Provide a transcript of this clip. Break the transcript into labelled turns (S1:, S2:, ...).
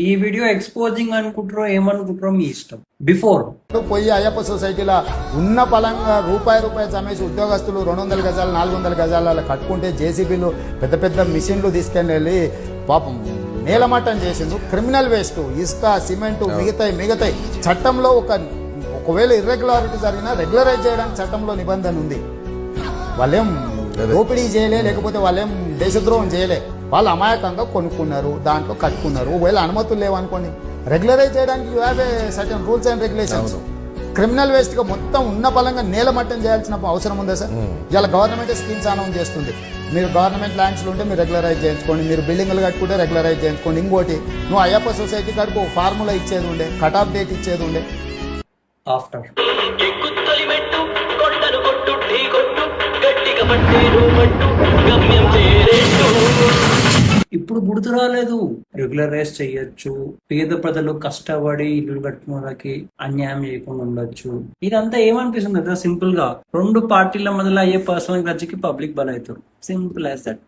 S1: ఈ video exposing అనుకుంటారో ఏమనుకుంటారో మీ ఇష్టం. బిఫోర్
S2: పోయి అయ్యప్ప సొసైటీలో ఉన్న పలంగా రూపాయి చమేసి ఉద్యోగస్తులు 200 గజాలు 400 గజాల కట్టుకుంటే జేసీబీలు పెద్ద పెద్ద మిషన్లు తీసుకెళ్ళి పాపం నేలమట్టం చేసిండు. క్రిమినల్ వేస్ట్, ఇసుక, సిమెంట్ మిగతాయి చట్టంలో ఒకవేళ ఇర్రెగ్యులారిటీ జరిగినా రెగ్యులరైజ్ చేయడానికి చట్టంలో నిబంధన ఉంది. వాళ్ళేం దోపిడీ చేయలే, లేకపోతే వాళ్ళేం దేశద్రోహం చేయలే. వాళ్ళు అమాయకంగా కొనుక్కున్నారు, దాంట్లో కట్టుకున్నారు. ఒకవేళ అనుమతులు లేవనుకోండి, రెగ్యులరైజ్ చేయడానికి you have a certain rules and regulations. Criminal waste గా మొత్తం ఉన్న పలంగా నేలమట్టం చేయాల్సిన అవసరం ఉందా సార్? ఇలా గవర్నమెంట్ స్కీమ్స్ అనౌన్స్ చేస్తుంది. మీరు గవర్నమెంట్ ల్యాండ్స్లో ఉంటే మీరు రెగ్యులరైజ్ చేయించుకోండి, మీరు బిల్డింగ్లు కట్టుకుంటే రెగ్యులరైజ్ చేయించుకోండి. ఇంకోటి, నువ్వు అయ్యప్ప సొసైటీ కడుపు ఫార్ములా ఇచ్చేది ఉండే, కట్ ఆఫ్ డేట్ ఇచ్చేది ఉండే.
S1: ఆఫ్టర్ ఇప్పుడు గుర్తు రాలేదు. రెగ్యులరైజ్ చెయ్యొచ్చు, పేద ప్రజలు కష్టపడి ఇల్లు కట్టుకోవడానికి అన్యాయం చేయకుండా ఉండొచ్చు. ఇదంతా ఏమనిపిస్తుంది కదా, సింపుల్ గా 2 పార్టీల మధ్యలో అయ్యే పర్సనల్ గ్రడ్జికి పబ్లిక్ బలవుతారు. Simple as that.